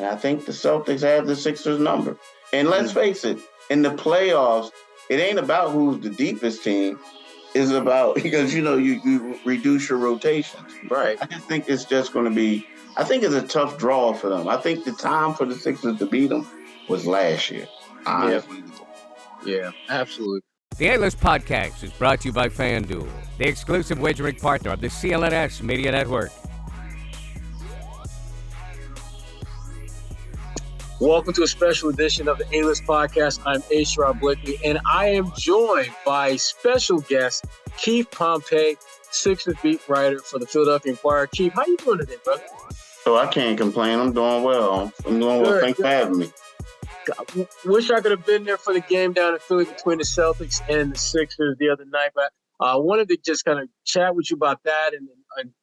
And I think the Celtics have the Sixers number. And let's face it, in the playoffs, it ain't about who's the deepest team. It's about, because, you reduce your rotations. Right. I just think it's just going to be, I think it's a tough draw for them. I think the time for the Sixers to beat them was last year. Honestly. Yeah, absolutely. The A-List Podcast is brought to you by FanDuel, the exclusive wagering partner of the CLNS Media Network. Welcome to a special edition of the A-List Podcast. I'm Sherrod Blakely, and I am joined by special guest Keith Pompey, Sixers beat writer for the Philadelphia Inquirer. Keith, how you doing today, brother? Oh, I can't complain. I'm doing well. Thanks for having me. I wish I could have been there for the game down in Philly between the Celtics and the Sixers the other night, but I wanted to just kind of chat with you about that and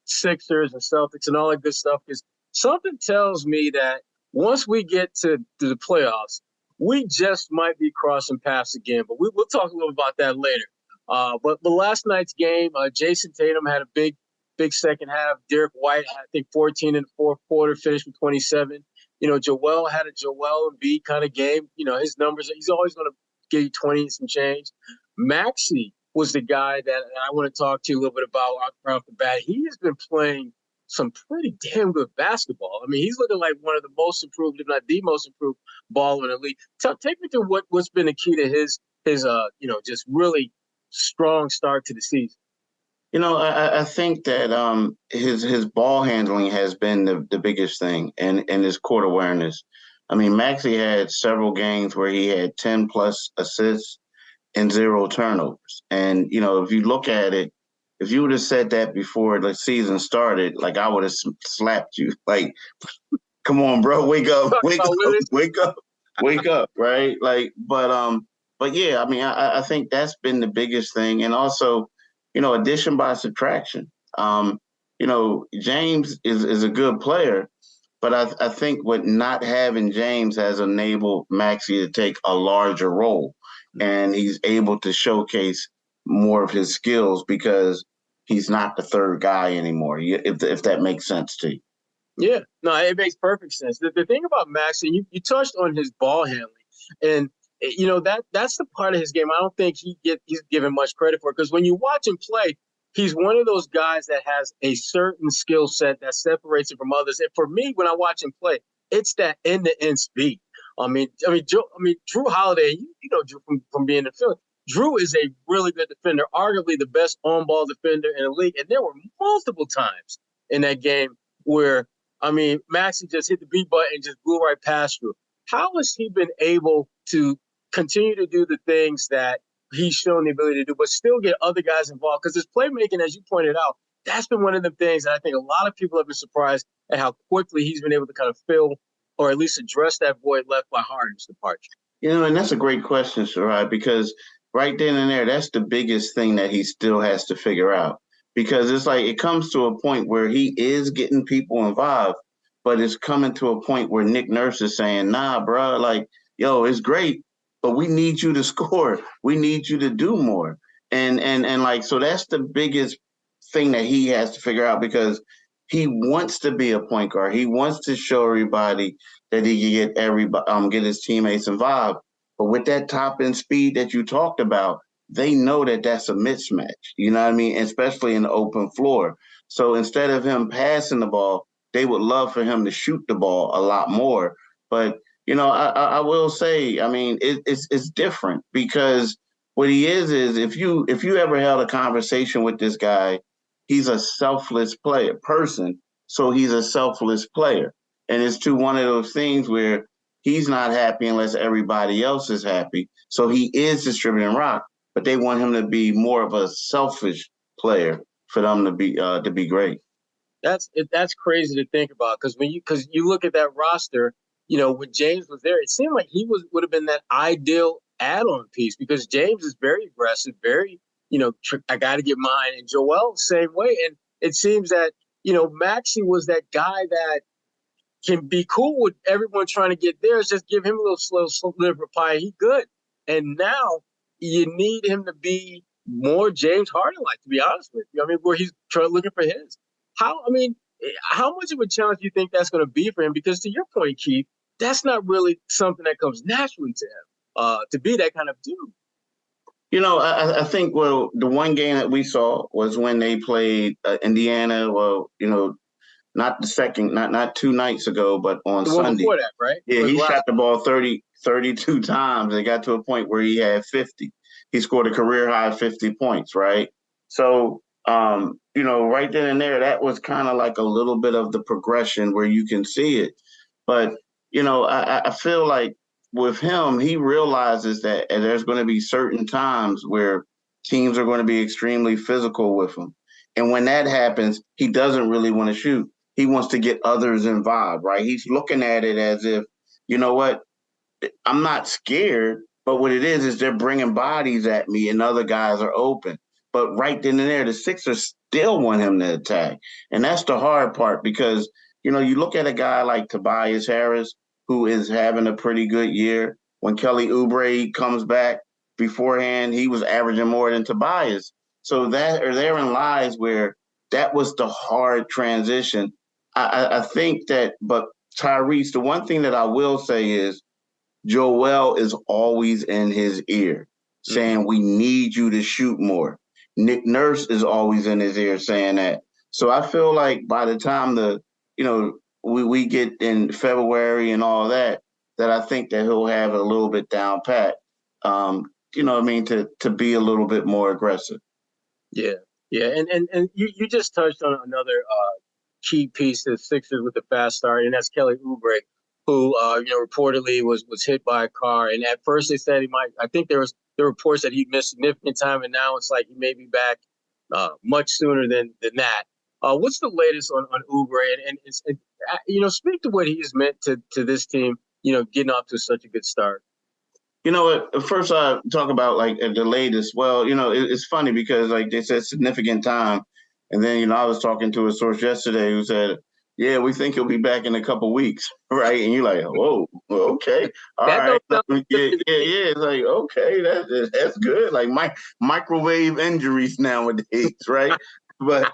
Sixers and Celtics and all that good stuff, because something tells me that once we get to the playoffs, we just might be crossing paths again. But we'll talk a little about that later. But last night's game, Jason Tatum had a big second half. Derek White had, I think, 14 in the fourth quarter, finished with 27. Joel had a Joel Embiid kind of game. His numbers, he's always going to give you 20 and some change. Maxey was the guy that I want to talk to you a little bit about right off the bat. He has been playing some pretty damn good basketball. I mean, he's looking like one of the most improved, if not the most improved baller in the league. Take me through what's been the key to his just really strong start to the season. I think that his ball handling has been the biggest thing, and his court awareness. I mean, Maxey had several games where he had 10 plus assists and 0 turnovers. And, if you look at it, if you would have said that before the season started, like, I would have slapped you. Like, come on, bro, wake up, right? Like, but yeah, I mean, I think that's been the biggest thing. And also, addition by subtraction. James is a good player, but I think what not having James has enabled Maxey to take a larger role, and he's able to showcase more of his skills because he's not the third guy anymore, if that makes sense to you. Yeah, no, it makes perfect sense. The thing about Maxey, you touched on his ball handling, and that's the part of his game I don't think he's given much credit for, because when you watch him play, he's one of those guys that has a certain skill set that separates him from others. And for me, when I watch him play, it's that end-to-end speed. I mean, Drew Holiday, you know Drew from being in Philly. Drew is a really good defender, arguably the best on-ball defender in the league. And there were multiple times in that game where, Maxey just hit the B button and just blew right past Drew. How has he been able to continue to do the things that he's shown the ability to do, but still get other guys involved? Because his playmaking, as you pointed out, that's been one of the things that I think a lot of people have been surprised at, how quickly he's been able to kind of fill or at least address that void left by Harden's departure. And that's a great question, Sherrod, because right then and there, that's the biggest thing that he still has to figure out. Because it's like it comes to a point where he is getting people involved, but it's coming to a point where Nick Nurse is saying, nah, bro, like, yo, it's great, but we need you to score. We need you to do more. And like, so that's the biggest thing that he has to figure out, because he wants to be a point guard. He wants to show everybody that he can get his teammates involved. But with that top end speed that you talked about, they know that that's a mismatch. You know what I mean? Especially in the open floor. So instead of him passing the ball, they would love for him to shoot the ball a lot more. But I will say, it's different, because what he is if you ever held a conversation with this guy, he's a selfless person. So he's a selfless player. And it's to one of those things where he's not happy unless everybody else is happy. So he is distributing rock, but they want him to be more of a selfish player for them to be great. That's crazy to think about, because you look at that roster, when James was there, it seemed like he would have been that ideal add-on piece, because James is very aggressive, very, I got to get mine. And Joel, same way. And it seems that, Maxey was that guy that can be cool with everyone trying to get theirs. Just give him a little slow sliver of pie. He good. And now you need him to be more James Harden-like, to be honest with you. Where he's looking for his. How much of a challenge do you think that's going to be for him? Because to your point, Keith, that's not really something that comes naturally to him, to be that kind of dude. I think, well, the one game that we saw was when they played Indiana. Well, not the second, not 2 nights ago, but on The one Sunday. before that, right? Yeah, he shot the ball 32 times. It got to a point where he had 50. He scored a career high 50 points, right? So, right then and there, that was kind of like a little bit of the progression where you can see it. But, I feel like with him, he realizes that there's going to be certain times where teams are going to be extremely physical with him. And when that happens, he doesn't really want to shoot. He wants to get others involved, right? He's looking at it as if, you know what, I'm not scared, but what it is they're bringing bodies at me and other guys are open. But right then and there, the Sixers still want him to attack. And that's the hard part because, you look at a guy like Tobias Harris, who is having a pretty good year. When Kelly Oubre comes back beforehand, he was averaging more than Tobias. So therein lies where that was the hard transition. I think that, but Tyrese, the one thing that I will say is Joel is always in his ear saying, we need you to shoot more. Nick Nurse is always in his ear saying that. So I feel like by the time we get in February and all that I think that he'll have it a little bit down pat. To be a little bit more aggressive. Yeah. Yeah. And you just touched on another key piece of the Sixers with the fast start, and that's Kelly Oubre, who reportedly was hit by a car. And at first they said he might. I think there reports that he missed significant time, and now it's like he may be back much sooner than that. What's the latest on Oubre? And speak to what he's meant to this team. Getting off to such a good start. You know what? First, I talk about like the latest. Well, it's funny because like they said significant time, and then I was talking to a source yesterday who said, "Yeah, we think he'll be back in a couple weeks, right?" And you're like, "Whoa, okay, all right, yeah." It's like, okay, that's good. Like microwave injuries nowadays, right? but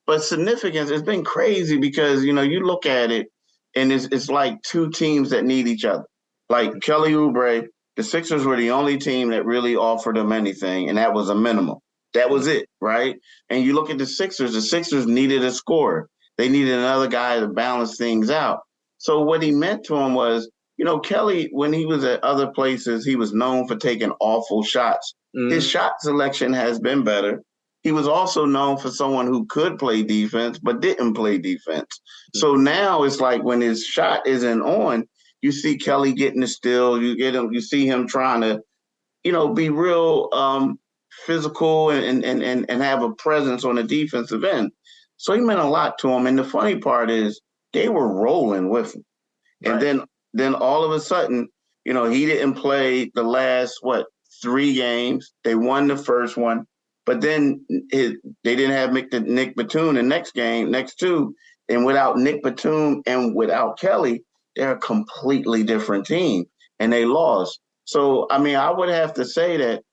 but significance. It's been crazy because you look at it, and it's like two teams that need each other. Like Kelly Oubre, the Sixers were the only team that really offered him anything, and that was a minimum. That was it, right? And you look at the Sixers needed a scorer. They needed another guy to balance things out. So what he meant to him was, Kelly, when he was at other places, he was known for taking awful shots. His shot selection has been better. He was also known for someone who could play defense, but didn't play defense. So now it's like when his shot isn't on, you see Kelly getting the steal. You see him trying to, be real physical and have a presence on the defensive end. So he meant a lot to him. And the funny part is they were rolling with him. Right. And then all of a sudden, he didn't play the last 3 games. They won the first one, but then they didn't have Nick Batum the next 2, and without Nick Batum and without Kelly, they're a completely different team, and they lost. So, I would have to say that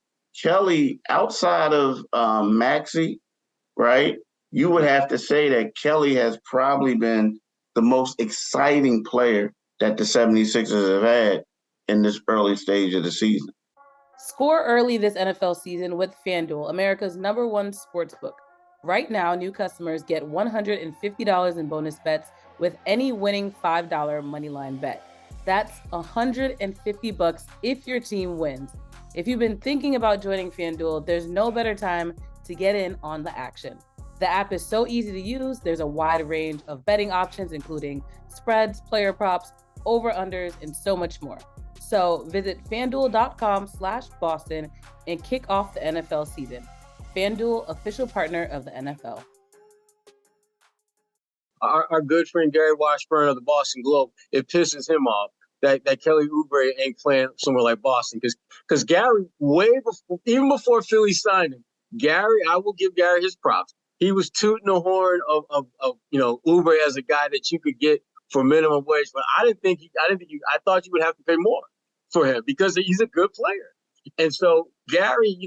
Kelly, outside of Maxey, right, you would have to say that Kelly has probably been the most exciting player that the 76ers have had in this early stage of the season. Score early this NFL season with FanDuel, America's #1 sportsbook. Right now, new customers get $150 in bonus bets with any winning $5 moneyline bet. That's $150 if your team wins. If you've been thinking about joining FanDuel, there's no better time to get in on the action. The app is so easy to use. There's a wide range of betting options, including spreads, player props, over-unders, and so much more. So visit FanDuel.com/Boston and kick off the NFL season. FanDuel, official partner of the NFL. Our good friend Gary Washburn of the Boston Globe, it pisses him off that Kelly Oubre ain't playing somewhere like Boston. Because Gary, even before Philly signed him, I will give Gary his props. He was tooting the horn of Oubre as a guy that you could get for minimum wage. But I thought you would have to pay more for him because he's a good player. And so Gary,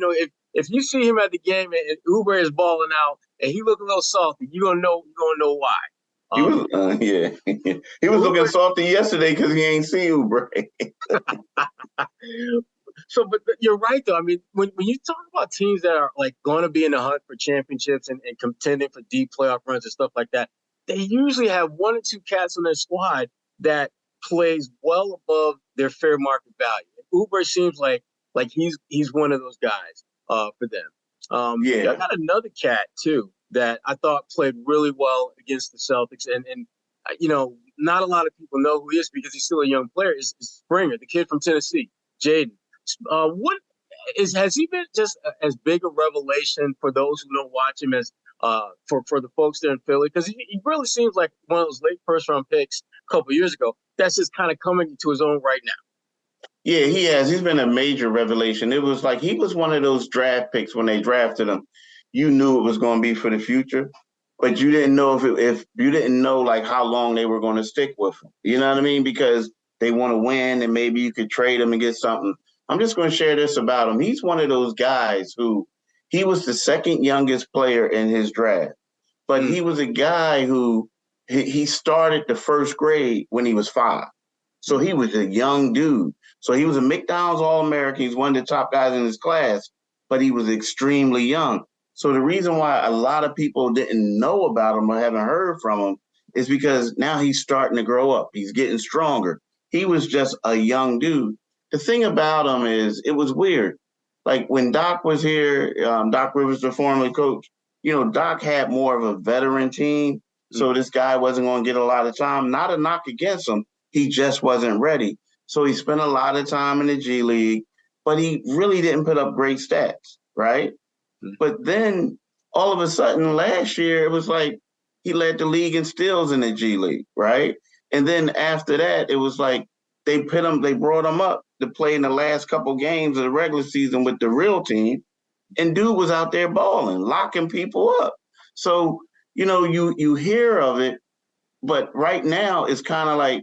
if you see him at the game and Oubre is balling out, and he looked a little salty. You're gonna know why. He was, he was looking salty yesterday because he ain't see Oubre. So, but you're right though. I mean, when you talk about teams that are like going to be in the hunt for championships and contending for deep playoff runs and stuff like that, they usually have one or two cats on their squad that plays well above their fair market value. Oubre seems like he's one of those guys for them. I got another cat too that I thought played really well against the Celtics, and not a lot of people know who he is because he's still a young player. Is Springer, the kid from Tennessee, Jaden. Has he been just as big a revelation for those who don't watch him as for the folks there in Philly? Because he really seems like one of those late first round picks a couple of years ago that's just kind of coming to his own right now. Yeah, he has. He's been a major revelation. It was like he was one of those draft picks when they drafted him. You knew it was going to be for the future, but you didn't know if you didn't know like how long they were going to stick with him. You know what I mean? Because they want to win, and maybe you could trade him and get something. I'm just going to share this about him. He's one of those guys who he was the second youngest player in his draft, but he was a guy who he started the first grade when he was 5. So he was a young dude. So he was a McDonald's All-American. He's one of the top guys in his class, but he was extremely young. So the reason why a lot of people didn't know about him or haven't heard from him is because now he's starting to grow up. He's getting stronger. He was just a young dude. The thing about him is it was weird. Like when Doc was here, Doc Rivers, the former coach, Doc had more of a veteran team. So this guy wasn't going to get a lot of time. Not a knock against him. He just wasn't ready. So he spent a lot of time in the G League, but he really didn't put up great stats, right? But then all of a sudden last year, it was like he led the league in steals in the G League, right? And then after that, it was like they brought him up to play in the last couple games of the regular season with the real team. And dude was out there balling, locking people up. So, you hear of it, but right now it's kind of like,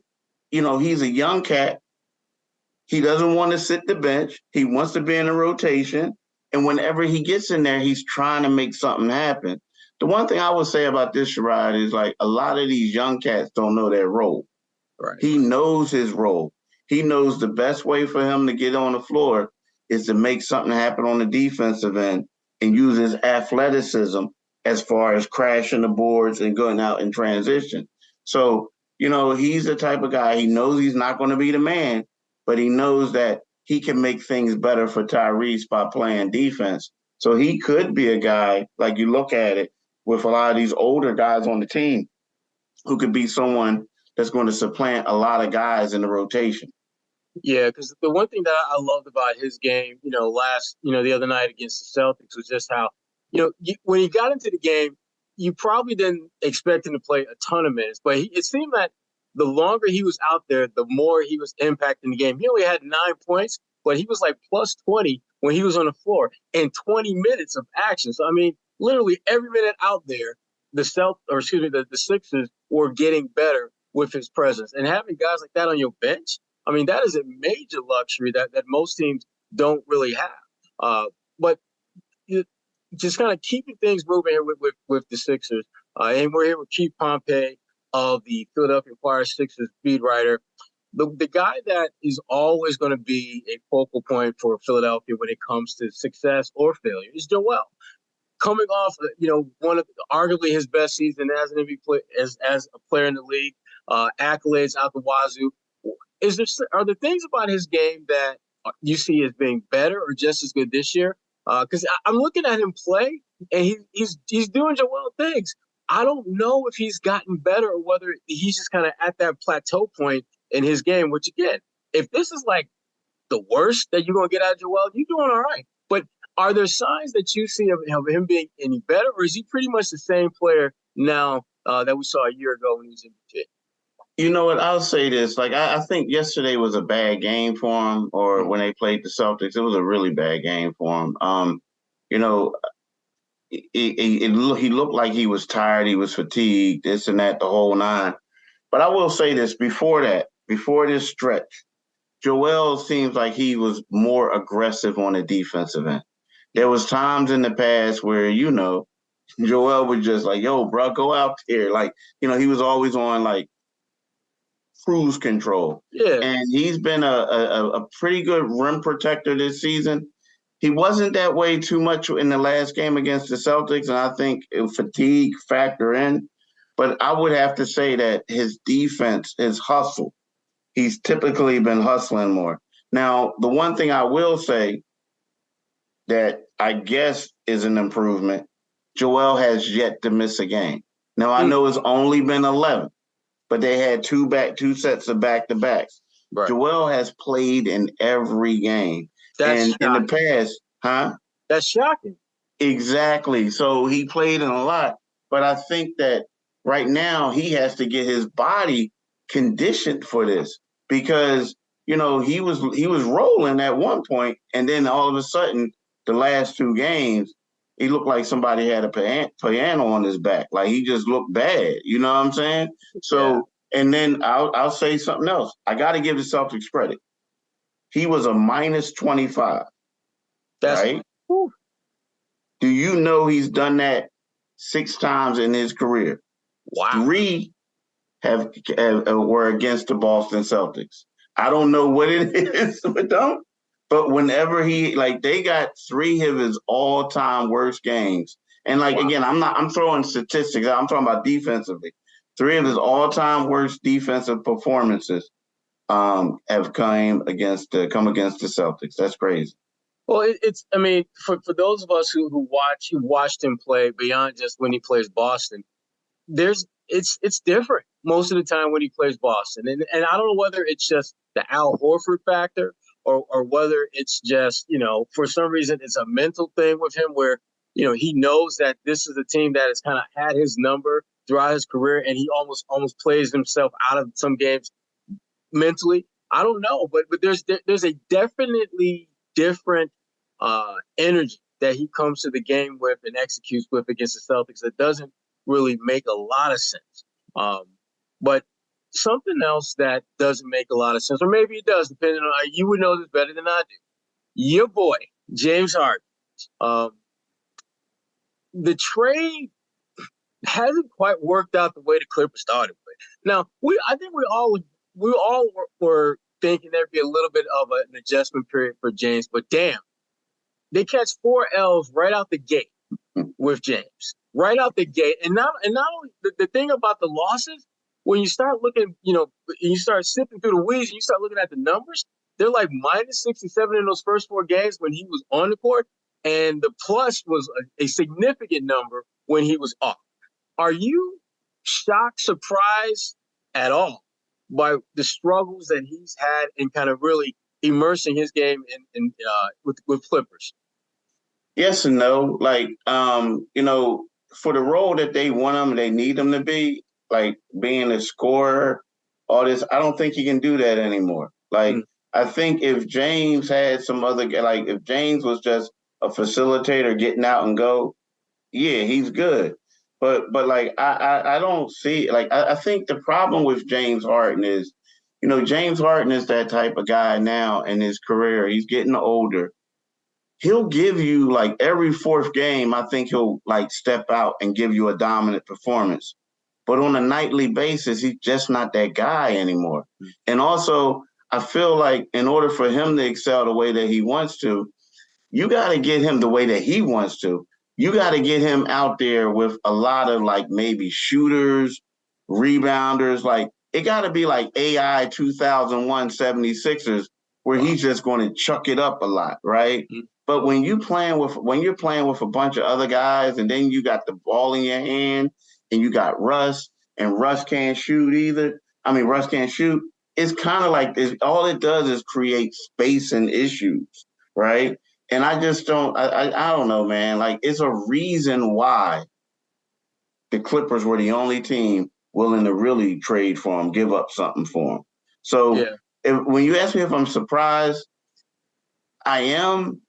he's a young cat. He doesn't want to sit the bench. He wants to be in a rotation. And whenever he gets in there, he's trying to make something happen. The one thing I would say about this, Sherrod, is like a lot of these young cats don't know their role. Right. He knows his role. He knows the best way for him to get on the floor is to make something happen on the defensive end and use his athleticism as far as crashing the boards and going out in transition. So, he's the type of guy, he knows he's not going to be the man, but he knows that he can make things better for Tyrese by playing defense. So he could be a guy, like you look at it, with a lot of these older guys on the team who could be someone that's going to supplant a lot of guys in the rotation. Yeah, because the one thing that I loved about his game, the other night against the Celtics was just how, when he got into the game, you probably didn't expect him to play a ton of minutes, but it seemed that the longer he was out there, the more he was impacting the game. He only had 9 points, but he was like plus 20 when he was on the floor in 20 minutes of action. So, I mean, literally every minute out there, the Sixers were getting better with his presence. And having guys like that on your bench, I mean, that is a major luxury that most teams don't really have. But just kind of keeping things moving here with the Sixers. And we're here with Keith Pompey of the Philadelphia Inquirer Sixers beat writer. The guy that is always going to be a focal point for Philadelphia when it comes to success or failure is Joel. Coming off, one of arguably his best season as an NBA as a player in the league, accolades out the wazoo. Are there things about his game that you see as being better or just as good this year? Because I'm looking at him play, and he's doing Joel things. I don't know if he's gotten better or whether he's just kind of at that plateau point in his game, which, again, if this is like the worst that you're going to get out of Joel, you're doing all right. But are there signs that you see of him being any better, or is he pretty much the same player now that we saw a year ago when he was MVP? You know what? I'll say this. Like, I think yesterday was a bad game for him, or when they played the Celtics, it was a really bad game for him. He looked like he was tired. He was fatigued, this and that, the whole nine. But I will say this, before this stretch, Joel seems like he was more aggressive on the defensive end. There was times in the past where, Joel was just like, yo, bro, go out there. Like, he was always on like cruise control. Yeah. And he's been a pretty good rim protector this season. He wasn't that way too much in the last game against the Celtics, and I think fatigue factor in. But I would have to say that his defense, his hustle, he's typically been hustling more. Now, the one thing I will say that I guess is an improvement, Joel has yet to miss a game. Now, I know it's only been 11, but they had two sets of back-to-backs. Right. Joel has played in every game. And in the past, That's shocking. Exactly. So he played in a lot, but I think that right now he has to get his body conditioned for this because he was rolling at one point, and then all of a sudden the last two games he looked like somebody had a piano on his back. Like he just looked bad. You know what I'm saying? So, and then I'll say something else. I got to give the Celtics credit. He was a minus 25. Right? Whew. Do you know he's done that 6 times in his career? Wow. 3 were against the Boston Celtics. I don't know what it is with them, but whenever they got 3 of his all-time worst games. And again, I'm throwing statistics. I'm talking about defensively. 3 of his all-time worst defensive performances have come against the Celtics. That's crazy. Well, for those of us who watched him play beyond just when he plays Boston, it's different most of the time when he plays Boston. And I don't know whether it's just the Al Horford factor or whether it's just, for some reason it's a mental thing with him where, he knows that this is a team that has kind of had his number throughout his career and he almost plays himself out of some games mentally. I don't know, but there's a definitely different energy that he comes to the game with and executes with against the Celtics that doesn't really make a lot of sense. But something else that doesn't make a lot of sense, or maybe it does, depending on you would know this better than I do. Your boy, James Harden. The trade hasn't quite worked out the way the Clippers started with. Now, I think we all were thinking there'd be a little bit of an adjustment period for James, but damn, they catch 4 L's right out the gate with James, right out the gate. And not only the thing about the losses, when you start looking, you start sifting through the weeds and you start looking at the numbers, they're like minus 67 in those first 4 games when he was on the court, and the plus was a significant number when he was off. Are you shocked, surprised at all by the struggles that he's had in kind of really immersing his game with Clippers? Yes and no. For the role that they want him, they need him to be, like being a scorer, all this, I don't think he can do that anymore. I think if James had some other, if James was just a facilitator getting out and go, yeah, he's good. But I don't see, I think the problem with James Harden is, James Harden is that type of guy now in his career. He's getting older. He'll give you every 4th game, I think he'll step out and give you a dominant performance. But on a nightly basis, he's just not that guy anymore. And also, I feel like in order for him to excel the way that he wants to, you got to get him the way that he wants to. You got to get him out there with a lot of maybe shooters, rebounders. It got to be like AI 2001 76ers where he's just going to chuck it up a lot, right? Mm-hmm. But when you're playing with a bunch of other guys and then you got the ball in your hand and you got Russ and Russ can't shoot either. Russ can't shoot. It's kind of like this. All it does is create space and issues, right? And I just don't, I don't know, man. It's a reason why the Clippers were the only team willing to really trade for him, give up something for him. So when you ask me if I'm surprised, I am,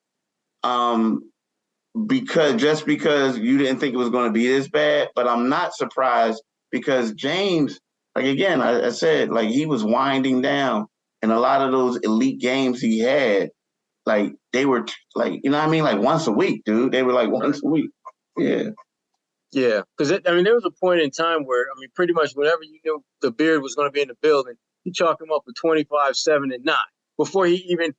because you didn't think it was going to be this bad, but I'm not surprised because James, again, I said, he was winding down, and a lot of those elite games he had, they were once a week, dude. They were once a week. Yeah. Yeah, because there was a point in time where pretty much whenever you knew the Beard was going to be in the building, you chalk him up for 25, 7, and 9 before he even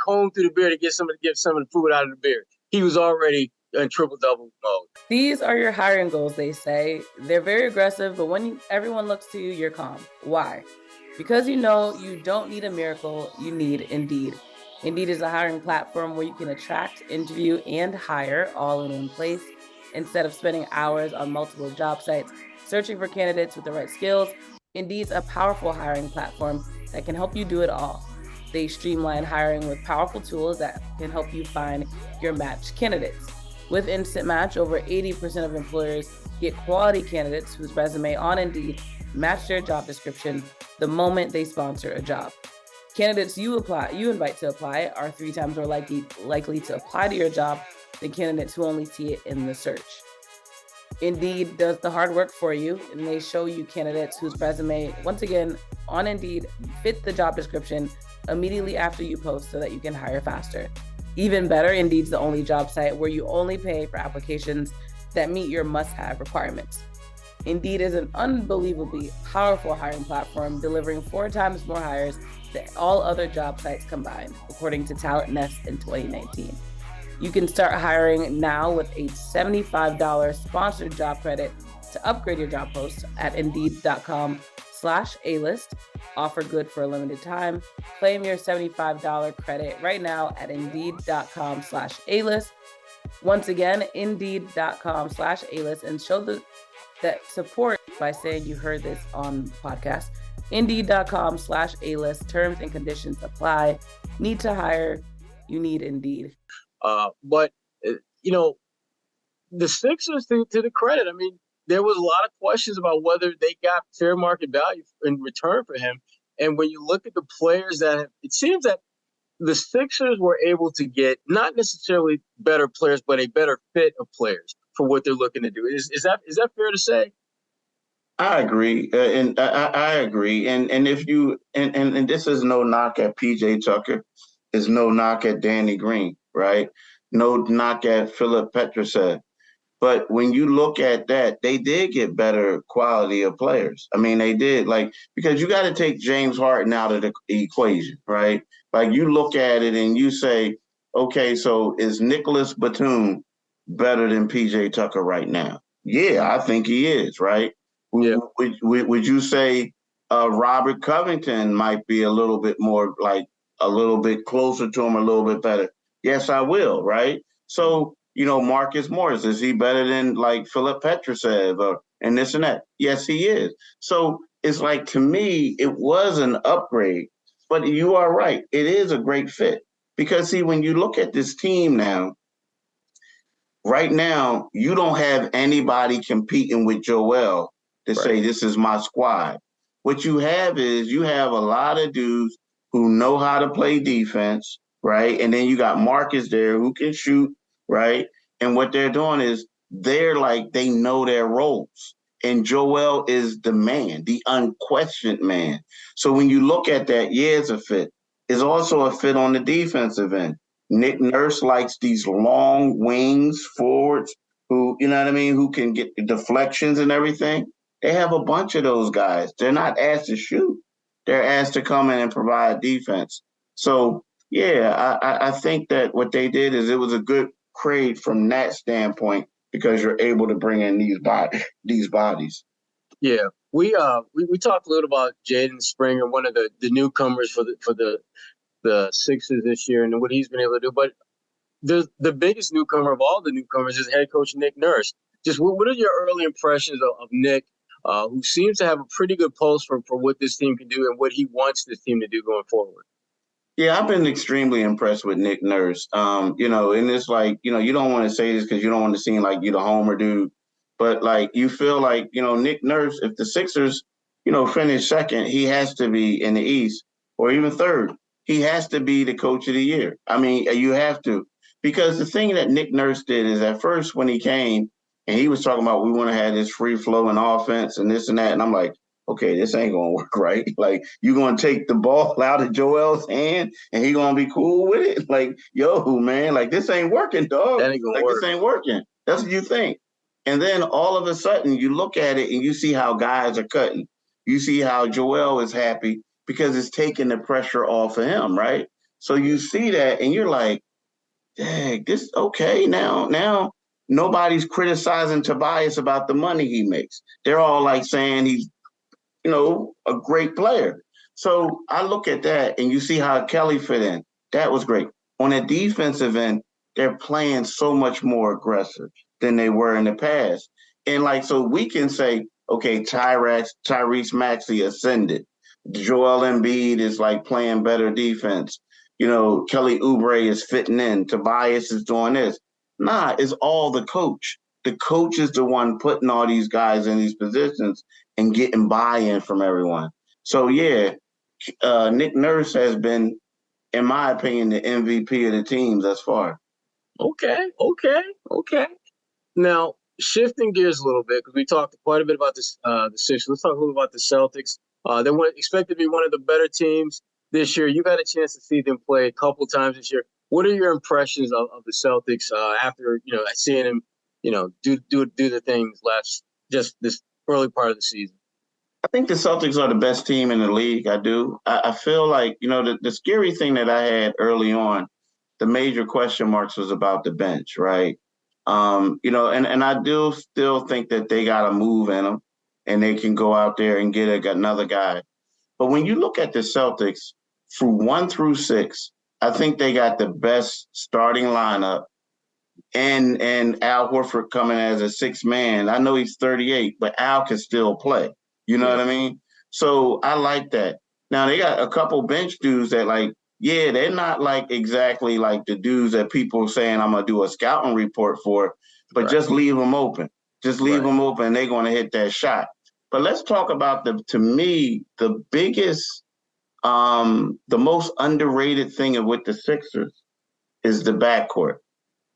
combed through the Beard to get some of the food out of the Beard. He was already in triple double mode. These are your hiring goals, they say. They're very aggressive, but when everyone looks to you, you're calm. Why? Because you know you don't need a miracle, you need Indeed. Indeed is a hiring platform where you can attract, interview, and hire all in one place. Instead of spending hours on multiple job sites searching for candidates with the right skills, Indeed's a powerful hiring platform that can help you do it all. They streamline hiring with powerful tools that can help you find your matched candidates. With Instant Match, over 80% of employers get quality candidates whose resume on Indeed match their job description the moment they sponsor a job. Candidates you invite to apply are 3 times more likely to apply to your job than candidates who only see it in the search. Indeed does the hard work for you, and they show you candidates whose resume, once again, on Indeed, fit the job description immediately after you post so that you can hire faster. Even better, Indeed's the only job site where you only pay for applications that meet your must-have requirements. Indeed is an unbelievably powerful hiring platform, delivering 4 times more hires than all other job sites combined, according to CLNS in 2019. You can start hiring now with a $75 sponsored job credit to upgrade your job post at Indeed.com/A-list. Offer good for a limited time. Claim your $75 credit right now at Indeed.com/A-list. Once again, Indeed.com/A-list, and show that support by saying you heard this on the podcast. Indeed.com/A-list. Terms and conditions apply. Need to hire? You need Indeed. But the Sixers, to the credit, there was a lot of questions about whether they got fair market value in return for him. And when you look at the players it seems that the Sixers were able to get not necessarily better players, but a better fit of players for what they're looking to do. Is that fair to say? I agree, and I agree. And if you and this is no knock at PJ Tucker, it's no knock at Danny Green, right? No knock at Philip Petrusev. But when you look at that, they did get better quality of players. They did, because you got to take James Harden out of the equation, right? Like, you look at it and you say, okay, so is Nicholas Batum better than PJ Tucker right now? Yeah, I think he is, right? Yeah. Would you say Robert Covington might be a little bit more, a little bit closer to him, a little bit better? Yes, I will, right? So, Marcus Morris, is he better than Philip Petrusev and this and that? Yes, he is. So it's to me, it was an upgrade, but you are right. It is a great fit because, see, when you look at this team now, right now, you don't have anybody competing with Joel to say, this is my squad. What you have is you have a lot of dudes who know how to play defense, right? And then you got Marcus there who can shoot, right? And what they're doing is they know their roles. And Joel is the man, the unquestioned man. So when you look at that, yeah, it's a fit. It's also a fit on the defensive end. Nick Nurse likes these long wings forwards who, who can get deflections and everything. They have a bunch of those guys. They're not asked to shoot. They're asked to come in and provide defense. So, yeah, I think that what they did is it was a good trade from that standpoint because you're able to bring in these bodies. Yeah, we talked a little about Jaden Springer, one of the newcomers for the Sixers this year, and what he's been able to do. But the biggest newcomer of all the newcomers is head coach Nick Nurse. Just what are your early impressions of Nick, who seems to have a pretty good pulse for what this team can do and what he wants this team to do going forward? Yeah, I've been extremely impressed with Nick Nurse. And it's you don't want to say this because you don't want to seem like you're the homer dude, but you feel Nick Nurse, if the Sixers, finish second, he has to be in the East or even third. He has to be the coach of the year. You have to, because the thing that Nick Nurse did is at first when he came and he was talking about we want to have this free flowing offense and this and that. And I'm like, okay, this ain't going to work, right? You're going to take the ball out of Joel's hand and he going to be cool with it? Yo, man, this ain't working, dog. That ain't gonna work. This ain't working. That's what you think. And then all of a sudden you look at it and you see how guys are cutting. You see how Joel is happy because it's taking the pressure off of him, right? So you see that and you're like, dang, this okay now nobody's criticizing Tobias about the money he makes. They're all like saying he's, a great player. So I look at that and you see how Kelly fit in. That was great. On a defensive end, they're playing so much more aggressive than they were in the past. And so we can say, okay, Tyrese Maxey ascended. Joel Embiid is playing better defense. Kelly Oubre is fitting in. Tobias is doing this. Nah, it's all the coach. The coach is the one putting all these guys in these positions and getting buy-in from everyone. So yeah, Nick Nurse has been, in my opinion, the MVP of the team thus far. Okay. Now, shifting gears a little bit, because we talked quite a bit about this, the Sixers. Let's talk a little about the Celtics. They were expected to be one of the better teams this year. You've had a chance to see them play a couple times this year. What are your impressions of the Celtics after seeing them do the things just this early part of the season? I think the Celtics are the best team in the league. I do. I feel like, the scary thing that I had early on, the major question marks was about the bench, right? And I do still think that they got a move in them and they can go out there and get another guy. But when you look at the Celtics through 1 through 6, I think they got the best starting lineup. And Al Horford coming as a 6th man. I know he's 38, but Al can still play. You know what I mean? So I like that. Now they got a couple bench dudes that they're not exactly like the dudes that people are saying I'm gonna do a scouting report for, but just leave them open. Just leave them open. They're gonna hit that shot. But let's talk about to me, the biggest, the most underrated thing with the Sixers is the backcourt.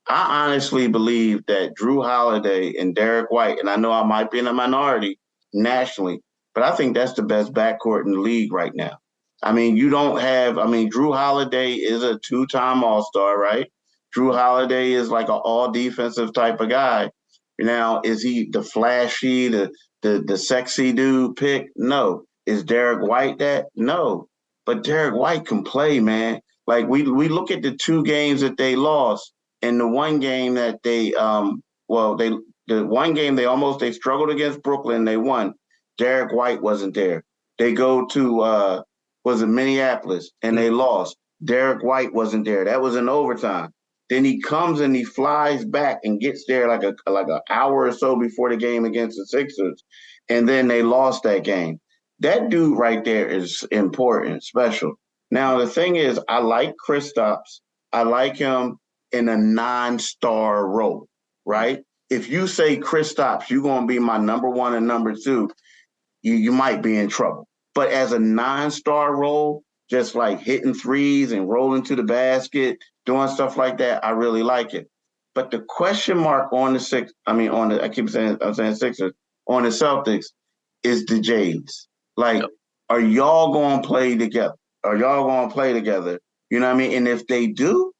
I honestly believe that Drew Holiday and Derek White, and I know I might be in a minority nationally, but I think that's the best backcourt in the league right now. I mean, Drew Holiday is a 2-time All-Star, right? Drew Holiday is like an all-defensive type of guy. Now, is he the flashy, the sexy dude pick? No. Is Derek White that? No. But Derek White can play, man. We look at the 2 games that they lost, and the one game that they they struggled against Brooklyn, they won. Derek White wasn't there. They go to Minneapolis and they lost. Derek White wasn't there. That was in overtime. Then he comes and he flies back and gets there like an hour or so before the game against the Sixers, and then they lost that game. That dude right there is important, special. Now the thing is, I like Kristaps. I like him in a non-star role, right? If you say Kristaps, you're going to be my number 1 and number 2, you might be in trouble. But as a non-star role, just hitting threes and rolling to the basket, doing stuff like that, I really like it. But the question mark on the Sixers, on the Celtics is the Jays. Are y'all going to play together? Are y'all going to play together? You know what I mean? And if they do,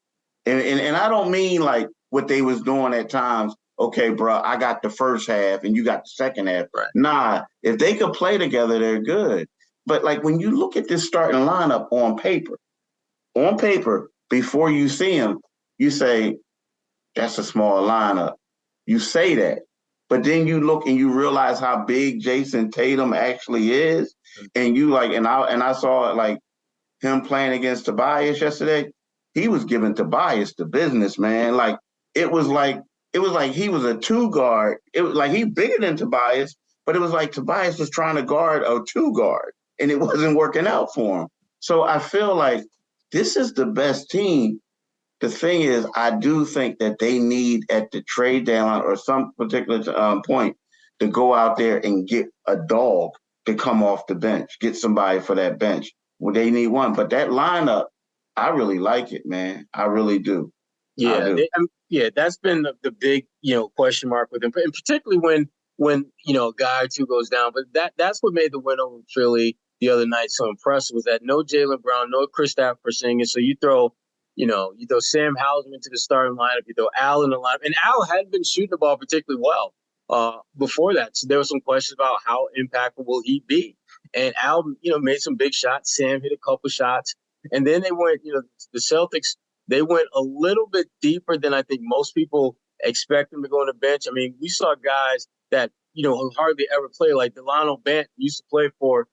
and I don't mean what they was doing at times. Okay, bro, I got the first half and you got the second half. Right. Nah, if they could play together, they're good. But when you look at this starting lineup on paper, before you see them, you say, that's a small lineup. You say that. But then you look and you realize how big Jason Tatum actually is. And you I saw him playing against Tobias yesterday. He was giving Tobias the business, man. It was like he was a 2 guard. It was he's bigger than Tobias, but it was Tobias was trying to guard a 2 guard, and it wasn't working out for him. So I feel like this is the best team. The thing is, I do think that they need at the trade deadline or some particular point to go out there and get a dog to come off the bench, get somebody for that bench. Well, they need one, but that lineup, I really like it, man. I really do. Yeah, that's been the big question mark with him, and particularly when a guy or 2 goes down. But that's what made the win over Philly the other night so impressive, was that no Jaylen Brown, no Kristaps Porzingis. So you throw Sam Hauser into the starting lineup, you throw Al in the lineup, and Al had been shooting the ball particularly well before that. So there were some questions about how impactful will he be. And Al, made some big shots. Sam hit a couple shots. And then they went, the Celtics, they went a little bit deeper than I think most people expect them to go on the bench. I mean, we saw guys that, who hardly ever play, like Delano Bant used to play for,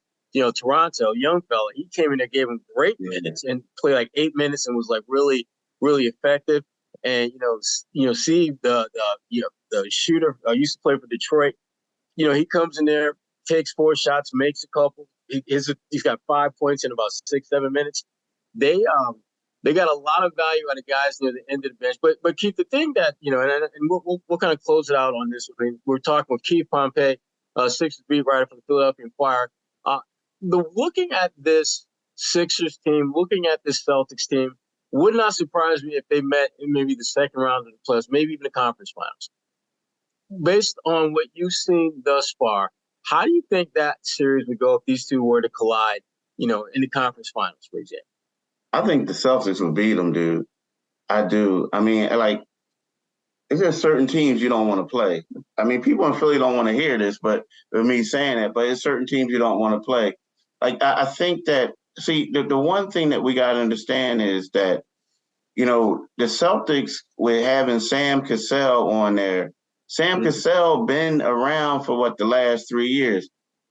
Toronto, young fella. He came in there, gave him great minutes and played like 8 minutes and was like really, really effective. And, Steve, the shooter, used to play for Detroit. He comes in there, takes 4 shots, makes a couple. He's got 5 points in about 6-7 minutes. They got a lot of value out of guys near the end of the bench. But Keith, the thing that, and we'll kind of close it out on this. I mean, we're talking with Keith Pompey, Sixers beat writer for the Philadelphia Inquirer. Looking at this Sixers team, looking at this Celtics team, would not surprise me if they met in maybe the second round of the playoffs, maybe even the conference finals. Based on what you've seen thus far, how do you think that series would go if these two were to collide, in the conference finals, for example? I think the Celtics will beat them, dude. I do. I mean, it's just certain teams you don't want to play. I mean, people in Philly don't want to hear this, but with me saying that, but it's certain teams you don't want to play. I think that, see, the one thing that we got to understand is that, the Celtics, with having Sam Cassell on there, Sam Cassell been around for the last 3 years.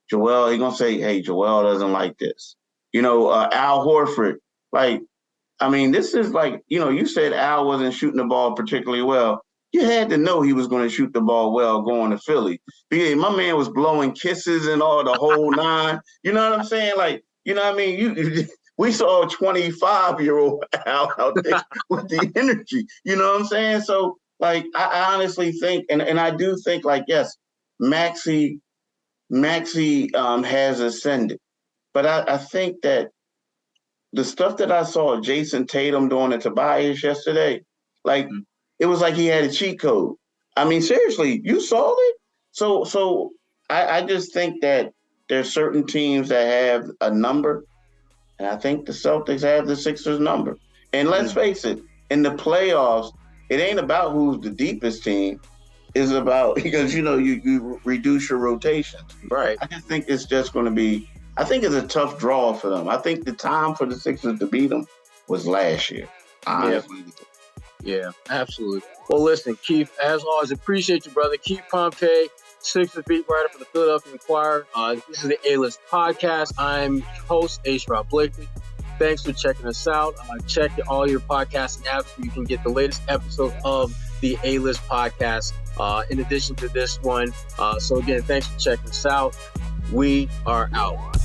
Joel, he going to say, hey, Joel doesn't like this. Al Horford, this is you said Al wasn't shooting the ball particularly well. You had to know he was going to shoot the ball well going to Philly. Because my man was blowing kisses and all the whole nine. You know what I'm saying? We saw a 25-year-old Al out there with the energy. You know what I'm saying? So, I honestly think, and I do think, yes, Maxey has ascended. But I think that the stuff that I saw Jason Tatum doing to Tobias yesterday, it was like he had a cheat code. I mean, seriously, you saw it? So I just think that there's certain teams that have a number, and I think the Celtics have the Sixers number. And let's face it, in the playoffs, it ain't about who's the deepest team. It's about, because, you reduce your rotations. Right. I just think it's just going to be, I think it's a tough draw for them. I think the time for the Sixers to beat them was last year. Honestly. Yeah, absolutely. Well, listen, Keith, as always, appreciate you, brother. Keith Pompey, Sixers beat writer for the Philadelphia Inquirer. This is the A-List podcast. I'm host, Sherrod Blakely. Thanks for checking us out. Check all your podcasting apps where you can get the latest episode of the A-List podcast in addition to this one. So again, thanks for checking us out. We are out.